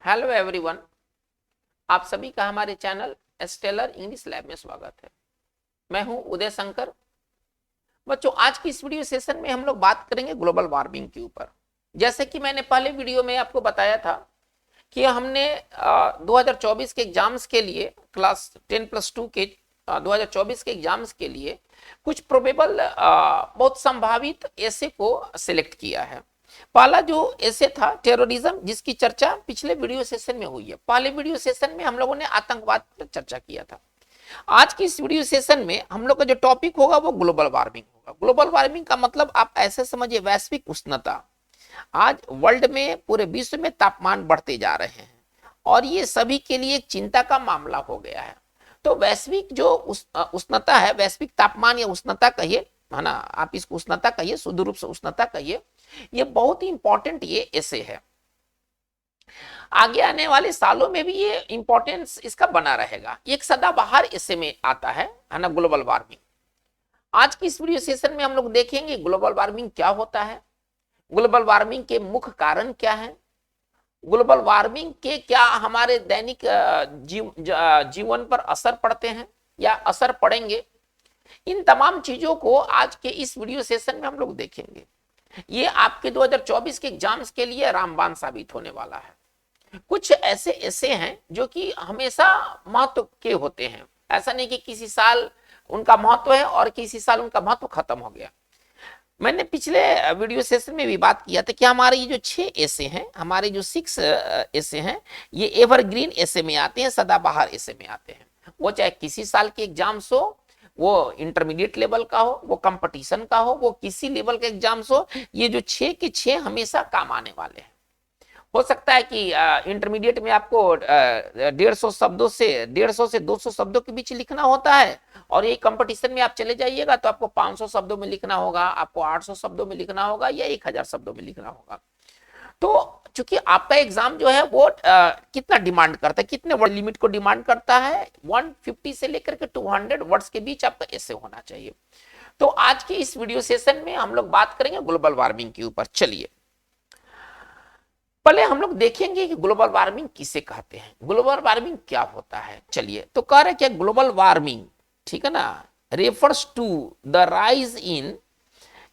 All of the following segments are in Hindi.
हेलो एवरीवन, आप सभी का हमारे चैनल स्टेलर इंग्लिश लैब में स्वागत है। मैं हूं उदय शंकर। बच्चों, आज की इस वीडियो सेशन में हम लोग बात करेंगे ग्लोबल वार्मिंग के ऊपर। जैसे कि मैंने पहले वीडियो में आपको बताया था कि हमने 2024 के एग्जाम्स के लिए क्लास 10+2 के 2024 के एग्जाम्स के लिए कुछ प्रोबेबल बहुत संभावित ऐसे को सिलेक्ट किया है। पहला जो ऐसे था टेररिज्म, जिसकी चर्चा पिछले वीडियो सेशन में हुई है। पहले वीडियो सेशन में हम लोगों ने आतंकवाद पर चर्चा किया था। आज की इस वीडियो सेशन में हम लोग का जो टॉपिक होगा वो ग्लोबल वार्मिंग होगा। ग्लोबल वार्मिंग का मतलब आप ऐसे समझिए, वैश्विक उष्णता। आज वर्ल्ड में, पूरे विश्व में तापमान बढ़ते जा रहे हैं और ये सभी के लिए एक चिंता का मामला हो गया है। तो वैश्विक जो उष्णता है, वैश्विक तापमान या उष्णता कहिए, है ना, आप इसको उष्णता कहिए, शुद्ध रूप से उष्णता कहिए, ये बहुत ही इंपॉर्टेंट ये ऐसे है। आगे आने वाले सालों में भी ये इंपॉर्टेंस इसका बना रहेगा। एक सदाबहार ऐसे में आता है ना, ग्लोबल वार्मिंग। आज की इस वीडियो सेशन में हम लोग देखेंगे ग्लोबल वार्मिंग क्या होता है, ग्लोबल वार्मिंग के मुख्य कारण क्या है, ग्लोबल वार्मिंग के क्या हमारे दैनिक जीवन पर असर पड़ते हैं या असर पड़ेंगे। इन तमाम चीजों को आज के इस वीडियो सेशन में हम लोग देखेंगे। ये आपके 2024 के एग्जाम्स के लिए रामबाण साबित होने वाला है। कुछ ऐसे ऐसे हैं जो कि हमेशा महत्व के होते हैं। ऐसा नहीं कि किसी साल उनका महत्व है और किसी साल उनका महत्व खत्म हो गया। मैंने पिछले वीडियो सेशन में भी बात किया था कि हमारे ये जो 6 ऐसे हैं, हमारे जो 6 ऐसे हैं, ये एवरग्रीन ऐसे में आते हैं, सदाबहार ऐसे में आते हैं। वो चाहे किसी साल के एग्जाम्स हो, वो इंटरमीडिएट लेवल का हो, वो कंपटीशन का हो, वो किसी लेवल का एग्जाम्स हो, ये जो 6 के 6 हमेशा काम आने वाले हैं। हो सकता है कि इंटरमीडिएट में आपको 150 से 200 शब्दों के बीच लिखना होता है, और ये कंपटीशन में आप चले जाइएगा तो आपको 500 शब्दों में लिखना होगा, आपको 800 शब्दों में लिखना होगा या 1000 शब्दों में लिखना होगा। तो चूंकि आपका एग्जाम जो है वो कितना डिमांड करता है, कितने वर्ड लिमिट को डिमांड करता है, 150 से लेकर के 200 वर्ड्स के बीच आपका ऐसे होना चाहिए। तो आज की इस वीडियो सेशन में हम लोग बात करेंगे ग्लोबल वार्मिंग के ऊपर। चलिए पहले हम लोग देखेंगे कि ग्लोबल वार्मिंग किसे कहते हैं, ग्लोबल वार्मिंग क्या होता है। चलिए, तो कह रहे क्या, ग्लोबल वार्मिंग, ठीक है ना, refers to the rise in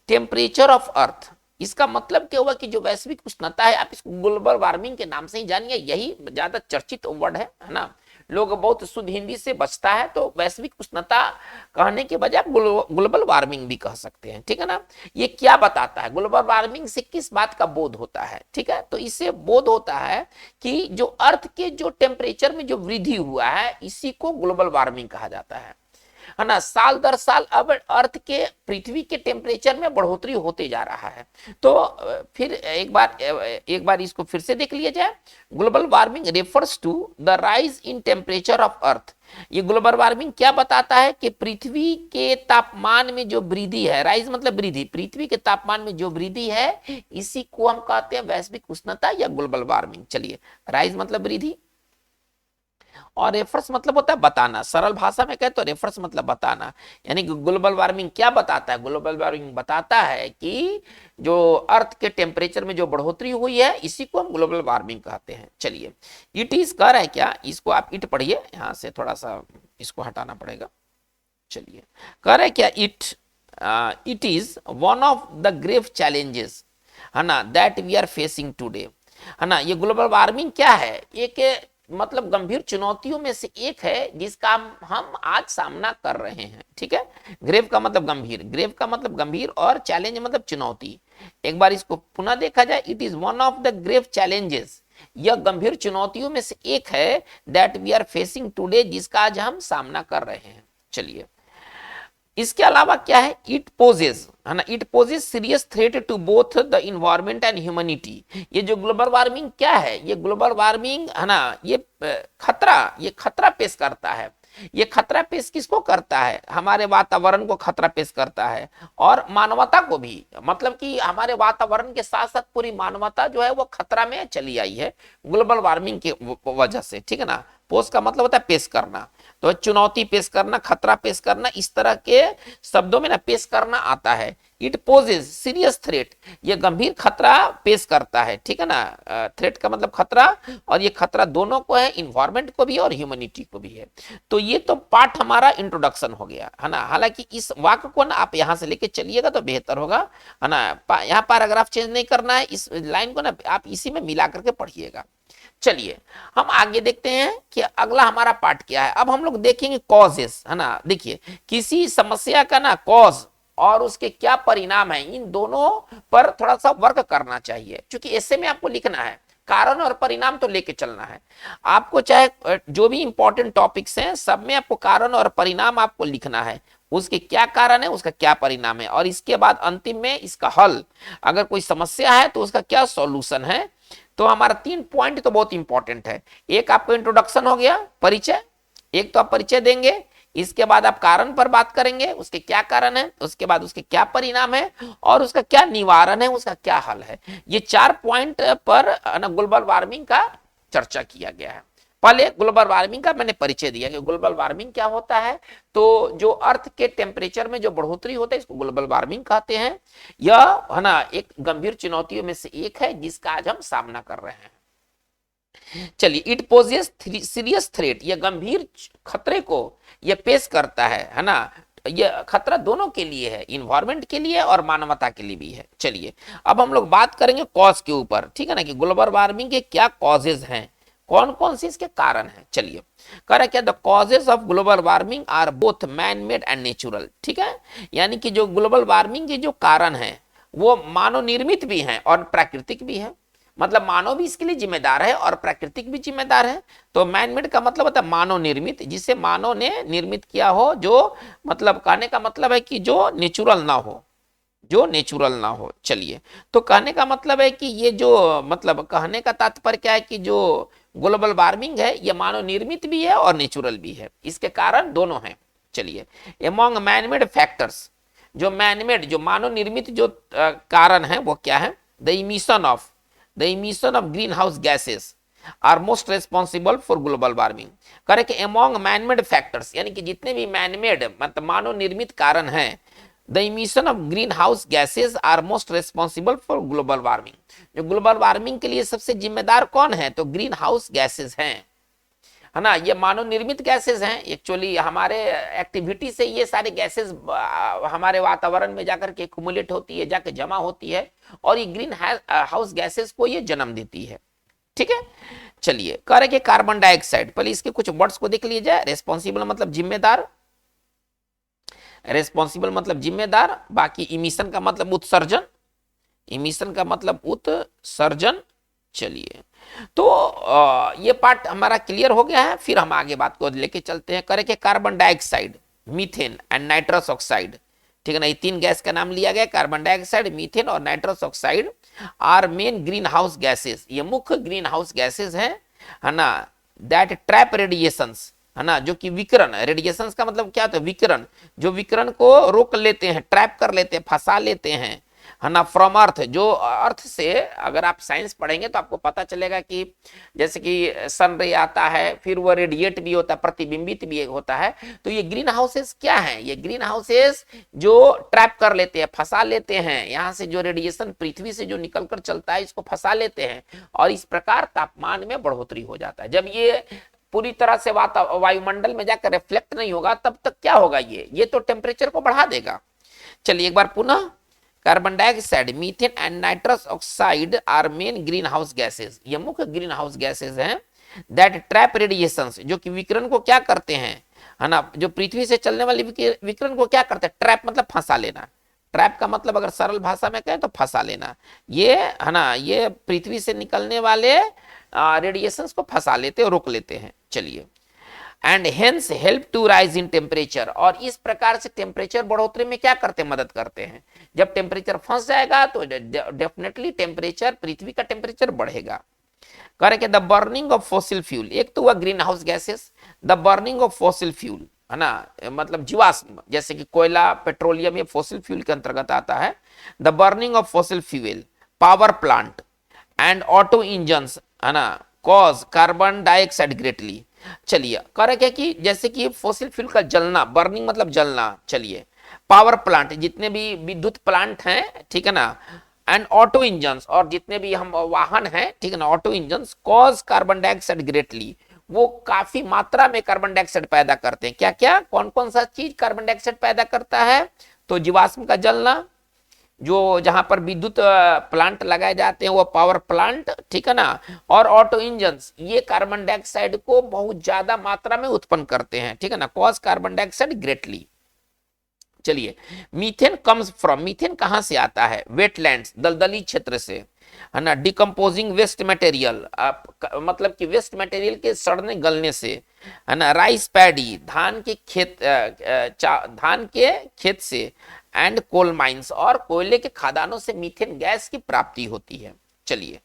temperature of earth. इसका मतलब क्या हुआ कि जो वैश्विक उष्णता है, आप इसको ग्लोबल वार्मिंग के नाम से ही जानिए, यही ज्यादा चर्चित वर्ड है ना। लोग बहुत शुद्ध हिंदी से बचता है, तो वैश्विक उष्णता कहने के बजाय ग्लोबल वार्मिंग भी कह सकते हैं, ठीक है ना। ये क्या बताता है, ग्लोबल वार्मिंग से किस बात का बोध होता है, ठीक है। तो इससे बोध होता है कि जो अर्थ के जो टेम्परेचर में जो वृद्धि हुआ है, इसी को ग्लोबल वार्मिंग कहा जाता है ना। साल दर साल अब अर्थ के, पृथ्वी के टेम्परेचर में बढ़ोतरी होते जा रहा है। तो फिर एक बार इसको फिर से देख लिया जाए। Global warming refers to the rise in temperature of earth. ये ग्लोबल वार्मिंग क्या बताता है कि पृथ्वी के तापमान में जो वृद्धि है, राइज मतलब वृद्धि, पृथ्वी के तापमान में जो वृद्धि है, इसी को हम कहते हैं वैश्विक उष्णता या ग्लोबल वार्मिंग। चलिए, राइज मतलब वृद्धि और रेफर्स मतलब होता है बताना। सरल भाषा में कहे तो रेफर्स मतलब बताना। यानी कि ग्लोबल वार्मिंग क्या बताता है, ग्लोबल वार्मिंग बताता है कि जो अर्थ के टेम्परेचर में जो बढ़ोतरी हुई है, इसी को हम ग्लोबल वार्मिंग कहते हैं। चलिए, इट इज कह रहा है क्या, इसको आप इट पढ़िए, यहां से थोड़ा सा इसको हटाना पड़ेगा। चलिए, कह रहा है क्या, it is one of the grave challenges, है ना, that we are facing today, है ना। ये ग्लोबल वार्मिंग क्या है, एक मतलब गंभीर चुनौतियों में से एक है जिसका हम आज सामना कर रहे हैं, ठीक है। ग्रेव का मतलब गंभीर, ग्रेव का मतलब गंभीर, और चैलेंज मतलब चुनौती। एक बार इसको पुनः देखा जाए, it is one of the grave challenges, यह गंभीर चुनौतियों में से एक है, that we are facing today, जिसका आज हम सामना कर रहे हैं। चलिए, इसके अलावा क्या है, इट पोजेस, है ना, it poses serious threat to both the environment and humanity. ये जो ग्लोबल वार्मिंग क्या है, ये ग्लोबल वार्मिंग, है ना, ये खतरा पेश करता है। ये खतरा पेश किसको करता है, हमारे वातावरण को खतरा पेश करता है, और मानवता को भी। मतलब कि हमारे वातावरण के साथ साथ पूरी मानवता जो है वो खतरा में चली आई है ग्लोबल वार्मिंग की वजह से, ठीक है ना। पोस्ट का मतलब होता है पेश करना, तो चुनौती पेश करना, खतरा पेश करना, इस तरह के शब्दों में ना पेश करना आता है। इट पोजेज सीरियस थ्रेट, ये गंभीर खतरा पेश करता है, ठीक है ना। थ्रेट का मतलब खतरा, और ये खतरा दोनों को है, इन्वायरमेंट को भी और ह्यूमैनिटी को भी है। तो ये तो पार्ट हमारा इंट्रोडक्शन हो गया है ना। हालांकि इस वाक्य को ना आप यहां से लेके चलिएगा तो बेहतर होगा, है ना। यहाँ पैराग्राफ चेंज नहीं करना है, इस लाइन को ना आप इसी में मिला करके पढ़िएगा। चलिए हम आगे देखते हैं कि अगला हमारा पार्ट क्या है। अब हम लोग देखेंगे कॉजेस, है ना। देखिए किसी समस्या का ना कॉज और उसके क्या परिणाम है, इन दोनों पर थोड़ा सा वर्क करना चाहिए, क्योंकि ऐसे में आपको लिखना है, कारण और परिणाम तो लेके चलना है आपको। चाहे जो भी इंपॉर्टेंट टॉपिक्स हैं सब में आपको कारण और परिणाम आपको लिखना है, उसके क्या कारण है, उसका क्या परिणाम है, और इसके बाद अंतिम में इसका हल, अगर कोई समस्या है तो उसका क्या सॉल्यूशन है। तो हमारा 3 पॉइंट तो बहुत इंपॉर्टेंट है। एक आपको इंट्रोडक्शन हो गया, परिचय, एक तो आप परिचय देंगे, इसके बाद आप कारण पर बात करेंगे, उसके क्या कारण है, उसके बाद उसके क्या परिणाम है, और उसका क्या निवारण है, उसका क्या हल है। ये 4 पॉइंट पर ग्लोबल वार्मिंग का चर्चा किया गया है। पहले ग्लोबल वार्मिंग का मैंने परिचय दिया कि ग्लोबल वार्मिंग क्या होता है। तो जो अर्थ के टेम्परेचर में जो बढ़ोतरी होता है इसको ग्लोबल वार्मिंग कहते हैं। यह है ना एक गंभीर चुनौतियों में से एक है जिसका आज हम सामना कर रहे हैं। चलिए, इट पोजेस सीरियस थ्रेट, यह गंभीर खतरे को यह पेश करता है ना। यह खतरा दोनों के लिए है, इन्वायरमेंट के लिए और मानवता के लिए भी है। चलिए अब हम लोग बात करेंगे कॉज के ऊपर, ठीक है ना, कि ग्लोबल वार्मिंग के क्या कॉजेज हैं, कौन कौन से इसके कारण हैं। चलिए कह रहे क्या, the causes of global warming are both man made and natural, ठीक है। यानी कि जो ग्लोबल वार्मिंग के जो कारण हैं वो मानव निर्मित भी हैं और प्राकृतिक भी है। मतलब मानव भी इसके लिए जिम्मेदार है और प्राकृतिक भी जिम्मेदार है। तो मैन मेड का मतलब होता है मानव निर्मित, जिसे मानव ने निर्मित किया हो, जो मतलब कहने का मतलब है कि जो नेचुरल ना हो, जो नेचुरल ना हो। चलिए तो कहने का मतलब है कि ये जो मतलब कहने का तात्पर्य क्या है कि जो ग्लोबल वार्मिंग है ये मानव निर्मित भी है और नेचुरल भी है, इसके कारण दोनों हैं। चलिए एमॉन्ग मैनमेड फैक्टर्स, जो मैनमेड जो मानव निर्मित जो कारण है वो क्या है, the emission of green house gases are most responsible for global warming. करे कि एमॉन्ग मैनमेड फैक्टर्स, यानी कि जितने भी मैनमेड मतलब मानव निर्मित कारण हैं, the emission of green house gases are most responsible for global warming. जो ग्लोबल वार्मिंग के लिए सबसे जिम्मेदार कौन है, तो ग्रीन हाउस गैसेज हैं, है ना। ये मानव निर्मित गैसेज हैं, एक्चुअली हमारे एक्टिविटी से ये सारे गैसेज हमारे वातावरण में जाकर के एक्युमुलेट होती है, जाकर जमा होती है, और ये ग्रीन हाउस गैसेज को ये जन्म देती है, ठीक है। चलिए कह रहे कि कार्बन डाइऑक्साइड, पहले इसके कुछ वर्ड्स को देख लीजिए। रेस्पॉन्सिबल मतलब जिम्मेदार, रेस्पॉन्सिबल मतलब जिम्मेदार, बाकी इमिशन का मतलब उत्सर्जन, इमिशन का मतलब उत्सर्जन। चलिए तो ये पार्ट हमारा क्लियर हो गया है। फिर हम आगे बात को लेके चलते हैं। करे कि carbon dioxide, methane and nitrous oxide, ठीक है ना, ये 3 गैस का नाम लिया गया, कार्बन डाइऑक्साइड, मीथेन और nitrous oxide are main green house gases, ये मुख्य ग्रीन हाउस गैसेस हैं, है ना। दैट ट्रैप रेडिएशंस, है ना, जो कि विकिरण, रेडिएशंस का मतलब क्या होता है, विकिरण, जो विकिरण को रोक लेते हैं, ट्रैप कर लेते हैं, फंसा लेते हैं, है ना, फ्रॉम अर्थ, जो अर्थ से, अगर आप साइंस पढ़ेंगे तो आपको पता चलेगा कि जैसे कि सन रे आता है, फिर वो रेडिएट भी होता है, प्रतिबिंबित भी होता है। तो ये ग्रीन हाउसेस क्या है, ये ग्रीन हाउसेस जो ट्रैप कर लेते हैं, फंसा लेते हैं, यहाँ से जो रेडिएशन पृथ्वी से जो निकलकर चलता है इसको फंसा लेते हैं, और इस प्रकार तापमान में बढ़ोतरी हो जाता है। जब ये पूरी तरह से वायुमंडल में जाकर रिफ्लेक्ट नहीं होगा तब तक क्या होगा, ये तो टेम्परेचर को बढ़ा देगा। चलिए एक बार पुनः, carbon dioxide, methane and nitrous oxide are main green house gases, ये मुख्य ग्रीन हाउस गैसेस हैं। दैट ट्रैप रेडिएशंस, जो कि विकिरण को क्या करते हैं, है ना, जो पृथ्वी से चलने वाले विकिरण को क्या करते हैं, ट्रैप मतलब फंसा लेना, ट्रैप का मतलब अगर सरल भाषा में कहें तो फंसा लेना, ये है ना, ये पृथ्वी से निकलने वाले रेडिएशंस को फंसा लेते और रोक लेते हैं। चलिए and hence help to rise in temperature, और इस प्रकार से टेम्परेचर बढ़ोतरी में क्या करते हैं, मदद करते हैं। जब टेम्परेचर फंस जाएगा तो डेफिनेटली टेम्परेचर, पृथ्वी का टेम्परेचर बढ़ेगा। कह रहे the burning of fossil fuel, एक तो हुआ green house gases, the burning of fossil fuel, है ना, मतलब जीवाश्म, जैसे कि कोयला, पेट्रोलियम, ये फॉसिल फ्यूल के अंतर्गत आता है। The burning of fossil fuel, power plant and auto engines, है ना, कॉज कार्बन डाइऑक्साइड ग्रेटली। चलिए कह रहे क्या कि जैसे कि फॉसिल फ्यूल का जलना, बर्निंग मतलब जलना, चलिए पावर प्लांट, जितने भी विद्युत प्लांट हैं, ठीक है ना, एंड ऑटो इंजन्स, और जितने भी हम वाहन हैं, ठीक है ना, auto engines cause carbon dioxide greatly, वो काफी मात्रा में कार्बन डाइऑक्साइड पैदा करते हैं। क्या क्या, कौन कौन सा चीज कार्बन डाइऑक्साइड पैदा करता है? तो जीवाश्म का जलना, जो जहां पर विद्युत प्लांट लगाए जाते हैं वो पावर प्लांट, ठीक है ना, और ऑटो इंजन्स, ये कार्बन डाइऑक्साइड को बहुत ज्यादा मात्रा में उत्पन्न करते हैं, ठीक है ना, कॉज कार्बन डाइऑक्साइड ग्रेटली। चलिए, मीथेन कम्स फ्रॉम, मीथेन कहां से आता है? वेटलैंड्स, दलदली क्षेत्र से, है ना, डिकम्पोजिंग वेस्ट मटेरियल, मतलब कि वेस्ट मटेरियल के सड़ने गलने से, है ना, राइस पैडी, धान के खेत, धान के खेत से, एंड कोल माइंस, और कोयले के खदानों से मीथेन गैस की प्राप्ति होती है। चलिए,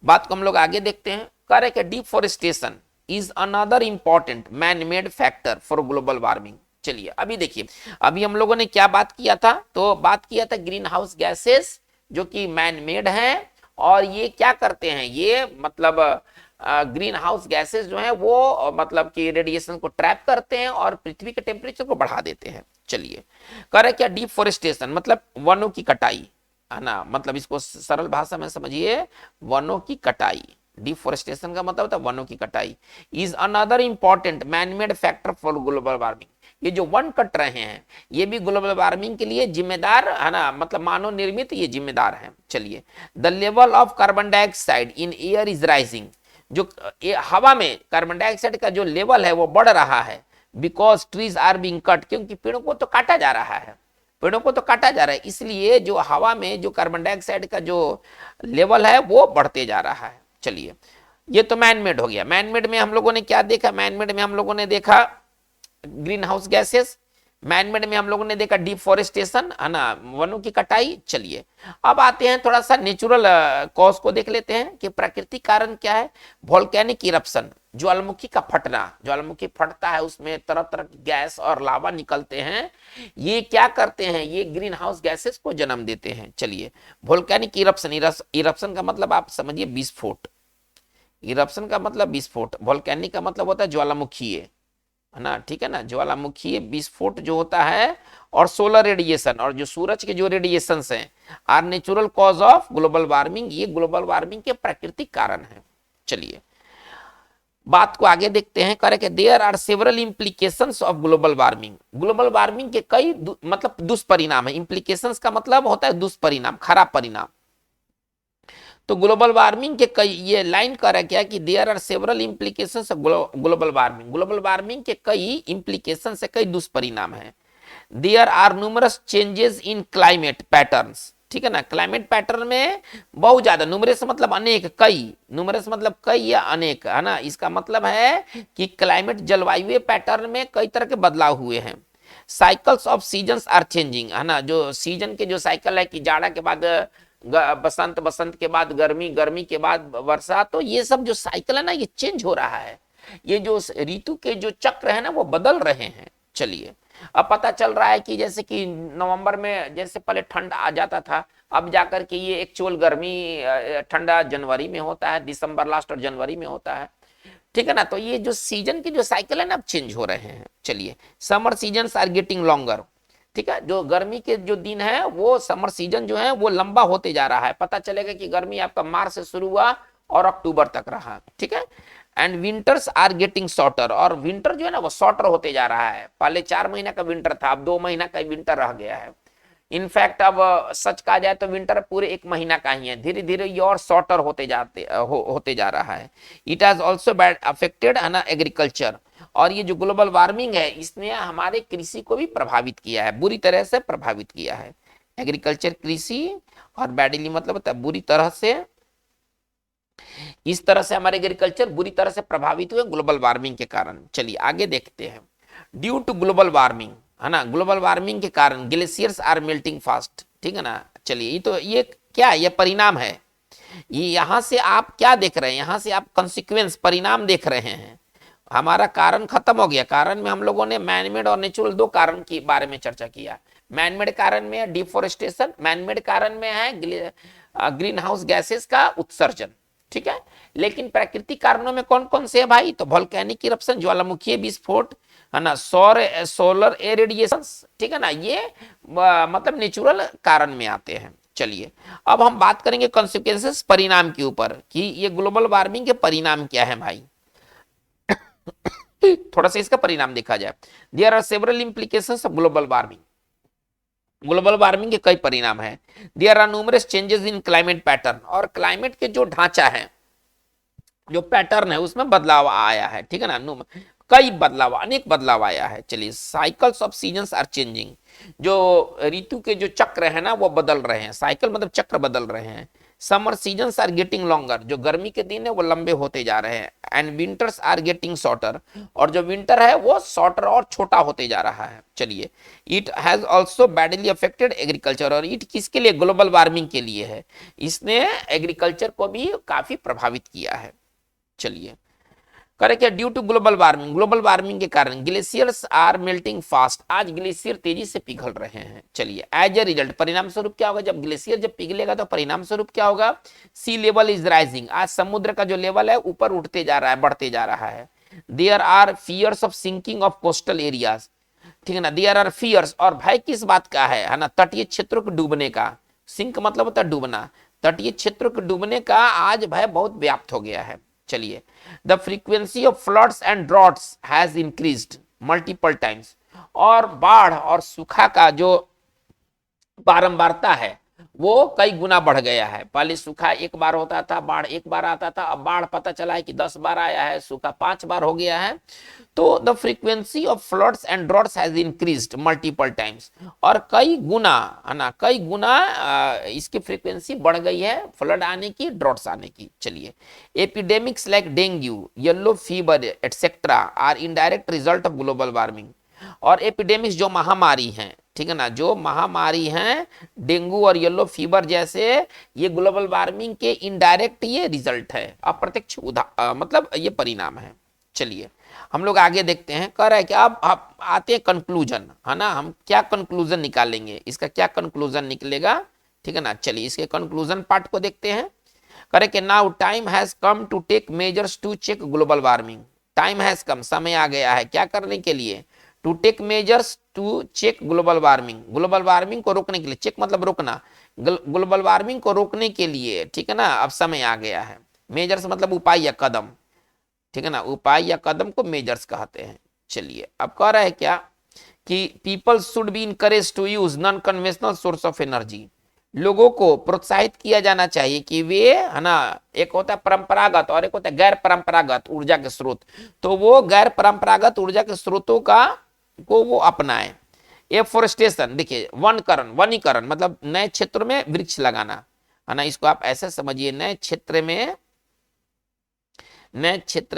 बात को हम लोग आगे देखते हैं। कह रहे कि deforestation is another important man made factor for global warming. चलिए, अभी देखिए, अभी हम लोगों ने क्या बात किया था? तो बात किया था ग्रीन हाउस गैसेस जो कि मैन मेड हैं, और ये क्या करते हैं, ये मतलब ग्रीन हाउस गैसेस जो है वो मतलब कि रेडिएशन को ट्रैप करते हैं और पृथ्वी के टेम्परेचर को बढ़ा देते हैं। चलिए, कह रहे क्या, डिफोरेस्टेशन मतलब वनों की कटाई, है ना, मतलब इसको सरल भाषा में समझिए, वनों की कटाई, डिफोरेस्टेशन का मतलब होता है वनों की कटाई, is another important man made factor for global warming. ये जो वन कट रहे हैं ये भी ग्लोबल वार्मिंग के लिए जिम्मेदार, है ना, मतलब मानव निर्मित ये जिम्मेदार है। चलिए, the level of carbon dioxide in air is rising, जो हवा में कार्बन डाइऑक्साइड का जो लेवल है वो बढ़ रहा है, because trees are being cut, क्योंकि पेड़ों को तो काटा जा रहा है, पेड़ों को तो काटा जा रहा है, इसलिए जो हवा में जो कार्बन डाइऑक्साइड का जो लेवल है वो बढ़ते जा रहा है। चलिए, ये तो मैनमेड हो गया। मैनमेड में हम लोगों ने क्या देखा? मैनमेड में हम लोगों ने देखा ग्रीन हाउस गैसेस, मैनमेड में हम लोगों ने देखा डिफोरेस्टेशन, है ना, वनों की कटाई। चलिए, अब आते हैं थोड़ा सा नेचुरल कॉज को देख लेते हैं कि प्राकृतिक कारण क्या है। वोल्केनिक इरप्शन, ज्वालामुखी का फटना, ज्वालामुखी फटता है, उसमें तरह तरह की गैस और लावा निकलते हैं, ये क्या करते हैं, ये ग्रीन हाउस गैसेस को जन्म देते हैं। चलिए, वोल्केनिक इरप्शन, इरप्शन का मतलब आप समझिए विस्फोट, इरप्शन का मतलब विस्फोट, वोल्केनिक का मतलब होता है ज्वालामुखी, है ना, ठीक है ना, ज्वालामुखी विस्फोट जो होता है, और सोलर रेडिएशन, और जो सूरज के जो रेडिएशन हैं, are natural cause of global warming, ये ग्लोबल वार्मिंग के प्राकृतिक कारण है। चलिए, बात को आगे देखते हैं। करे कि there are several implications of global warming, global warming के कई मतलब दुष्परिणाम है। इंप्लीकेशंस का मतलब होता है दुष्परिणाम, खराब परिणाम। तो ग्लोबल वार्मिंग के कई, ये लाइन कह रहा है क्या कि there are several implications of global warming, global warming के कई इंप्लीकेशन से, कई दुष्परिणाम है। There are numerous changes in climate patterns, ठीक है ना, क्लाइमेट पैटर्न में बहुत ज्यादा, न्यूमरस मतलब अनेक, कई, न्यूमरस मतलब कई या अनेक, है ना, इसका मतलब है कि क्लाइमेट जलवायु पैटर्न में कई तरह के बदलाव हुए हैं। Cycles of seasons are changing, है ना, जो सीजन के जो साइकिल है कि जाड़ा के बाद बसंत, बसंत के बाद गर्मी, गर्मी के बाद वर्षा, तो ये सब जो साइकिल है ना ये चेंज हो रहा है, ये जो ऋतु के जो चक्र है ना वो बदल रहे हैं। चलिए, अब पता चल रहा है कि जैसे कि नवंबर में जैसे पहले ठंड आ जाता था, अब जाकर के ये एक्चुअल गर्मी ठंडा जनवरी में होता है, दिसंबर लास्ट और जनवरी में होता है, ठीक है ना। तो ये जो सीजन की जो साइकिल है ना अब चेंज हो रहे हैं। चलिए, summer seasons are getting longer, ठीक है, जो गर्मी के जो दिन है वो समर सीजन जो है वो लंबा होते जा रहा है। पता चलेगा कि गर्मी आपका मार्च से शुरू हुआ और अक्टूबर तक रहा, ठीक है। And winters are getting shorter, और विंटर जो है ना वो शॉर्टर होते जा रहा है। पहले 4 महीना का विंटर था, अब 2 महीना का विंटर रह गया है। इनफैक्ट अब सच कहा जाए तो विंटर पूरे 1 महीना का ही है, धीरे धीरे ये और शॉर्टर होते जा रहा है। It has also bad affected, है ना, एग्रीकल्चर, और ये जो ग्लोबल वार्मिंग है इसने हमारे कृषि को भी प्रभावित किया है, बुरी तरह से प्रभावित किया है। एग्रीकल्चर, कृषि, और बैडली मतलब होता है बुरी तरह से, इस तरह से हमारे एग्रीकल्चर बुरी तरह से प्रभावित हुए ग्लोबल वार्मिंग के कारण। चलिए आगे देखते हैं। ड्यू टू ग्लोबल वार्मिंग, है ना, ग्लोबल वार्मिंग के कारण ग्लेशियर्स आर मेल्टिंग फास्ट, ठीक है ना। चलिए, ये तो ये क्या, ये परिणाम है, ये यहां से आप क्या देख रहे हैं, यहां से आप कॉन्सिक्वेंस, परिणाम देख रहे हैं। हमारा कारण खत्म हो गया। कारण में हम लोगों ने मैनमेड और नेचुरल 2 कारण के बारे में चर्चा किया। मैनमेड कारण में है डिफोरेस्टेशन, मैनमेड कारण में है ग्रीन हाउस गैसेस का उत्सर्जन, ठीक है। लेकिन प्राकृतिक कारणों में कौन कौन से है भाई, तो वोल्केनिक इरप्शन, ज्वालामुखीय विस्फोट, है ना, सोलर रेडिएशन, ठीक है ना, ये मतलब नेचुरल कारण में आते हैं। चलिए अब हम बात करेंगे कॉन्सिक्वेंसेस, परिणाम के ऊपर, कि ये ग्लोबल वार्मिंग के परिणाम क्या है भाई। थोड़ा सा इसका परिणाम देखा जाए। There are several implications of global warming. Global warming के कई परिणाम है। There are numerous changes in climate pattern, और क्लाइमेट के जो ढांचा है, जो पैटर्न है, उसमें बदलाव आया है, ठीक है ना, कई बदलाव, अनेक बदलाव आया है। चलिए, cycles of seasons are changing, जो ऋतु के जो चक्र है ना वो बदल रहे हैं, साइकिल मतलब चक्र बदल रहे हैं। Summer seasons are getting longer, जो गर्मी के दिन है वो लंबे होते जा रहे हैं। And winters are getting shorter, और जो विंटर है वो शॉर्टर और छोटा होते जा रहा है। चलिए, it has also badly affected agriculture, और इट किसके लिए, ग्लोबल वार्मिंग के लिए है, इसने एग्रीकल्चर को भी काफी प्रभावित किया है। चलिए, करें क्या, due to global warming, global warming के कारण ग्लेशियर्स आर मेल्टिंग फास्ट, आज ग्लेशियर तेजी से पिघल रहे हैं। चलिए, एज ए रिजल्ट, परिणाम स्वरूप क्या होगा, जब ग्लेशियर जब पिघलेगा तो परिणाम स्वरूप क्या होगा, सी लेवल इज राइजिंग, आज समुद्र का जो लेवल है ऊपर उठते जा रहा है, बढ़ते जा रहा है। There are fears of sinking of coastal areas, ठीक है ना, देयर आर फियर्स, और भय किस बात का है ना, तटीय क्षेत्रों को डूबने का, सिंक मतलब होता है डूबना, तटीय क्षेत्रों को डूबने का आज भय बहुत व्याप्त हो गया है। चलिए, the frequency of floods and droughts has increased multiple times, और बाढ़ और सूखा का जो बारंबारता है वो कई गुना बढ़ गया है। पहले सूखा एक बार होता था, बाढ़ एक बार आता था, अब बाढ़ पता चला है कि 10 बार आया है, सूखा 5 बार हो गया है। तो the frequency of floods and droughts has increased multiple times, और कई गुना, है ना, कई गुना इसकी फ्रीक्वेंसी बढ़ गई है, फ्लड आने की, ड्रॉट्स आने की। चलिए, epidemics like dengue, yellow fever etcetera are indirect result of global warming, और एपिडेमिक्स जो महामारी हैं, ठीक है ना, जो महामारी हैं, डेंगू और येलो फीवर जैसे, ये ग्लोबल वार्मिंग के इनडायरेक्ट ये रिजल्ट है, अप्रत्यक्ष मतलब ये परिणाम है। चलिए, हम लोग आगे देखते हैं, कह रहा है कि अब आते हैं कंक्लूजन, है ना, हम क्या कंक्लूजन निकालेंगे, इसका क्या कंक्लूजन निकलेगा, ठीक है ना। चलिए, इसके कंक्लूजन पार्ट को देखते हैं। कह रहे कि now time has come to take measures to check global warming, time has come, समय आ गया है क्या करने के लिए, to take measures to check global warming, global warming को रोकने के लिए, चेक मतलब रोकना, ग्लोबल वार्मिंग को रोकने के लिए, ठीक है ना, अब समय आ गया है। मेजर्स मतलब उपाय या कदम, ठीक है ना, उपाय या कदम को मेजर्स कहते हैं। चलिए, अब कह रहा है क्या कि people should be encourage to use non conventional source of energy, लोगों को प्रोत्साहित किया जाना चाहिए कि वे, है ना, एक होता है परंपरागत और एक होता है गैर परंपरागत ऊर्जा के स्रोत, तो वो गैर परंपरागत ऊर्जा के स्रोतों को वो अपनाएं। एफोरेस्टेशन, देखिए, वनीकरण मतलब नए क्षेत्र में वृक्ष लगाना, है ना, इसको आप ऐसे समझिए, नए क्षेत्र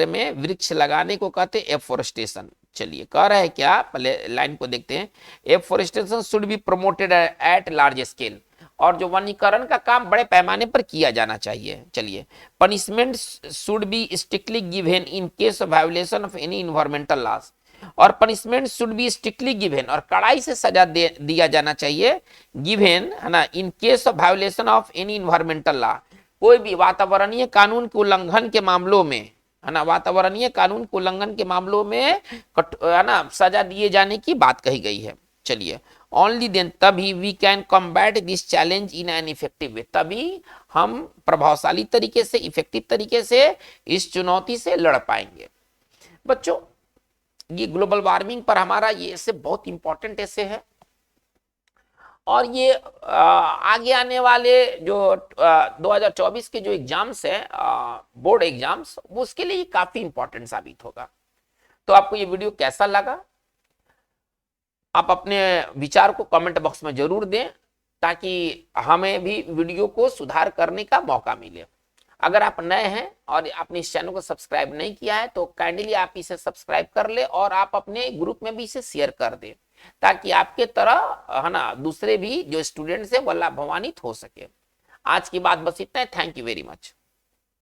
में वृक्ष लगाने को कहते हैं एफोरेस्टेशन। चलिए, कह रहा है क्या, पहले लाइन को देखते हैं। Afforestation should be promoted at large scale, और जो वनीकरण का काम बड़े पैमाने पर किया जाना चाहिए। चलिए, punishment should be strictly given in case of violation of any environmental laws, और punishment should be strictly given, और कड़ाई से सजा दिया जाना चाहिए, गिवन, है ना, इन case of violation of any environmental law, कोई भी वातावरणीय कानून के उल्लंघन के मामलों में, है ना, वातावरणीय कानून के उल्लंघन के मामलों में, है ना, सजा दिए जाने की बात कही गई है। चलिए, ओनली देन, तभी we can combat this challenge in an effective way, तभी हम प्रभावशाली तरीके से, इफेक्टिव तरीके से इस चुनौती से लड़ पाएंगे। बच्चों, ये ग्लोबल वार्मिंग पर हमारा ये ऐसे बहुत इंपॉर्टेंट ऐसे है, और ये आगे आने वाले जो 2024 के जो एग्जाम्स है, बोर्ड एग्जाम्स, वो उसके लिए काफी इंपॉर्टेंट साबित होगा। तो आपको ये वीडियो कैसा लगा, आप अपने विचार को कमेंट बॉक्स में जरूर दें, ताकि हमें भी वीडियो को सुधार करने का मौका मिले। अगर आप नए हैं और आपने इस चैनल को सब्सक्राइब नहीं किया है तो काइंडली आप इसे सब्सक्राइब कर ले, और आप अपने ग्रुप में भी इसे शेयर कर दें, ताकि आपके तरह, है ना, दूसरे भी जो स्टूडेंट्स हैं वो लाभान्वित हो सके। आज की बात बस इतना है। Thank you very much.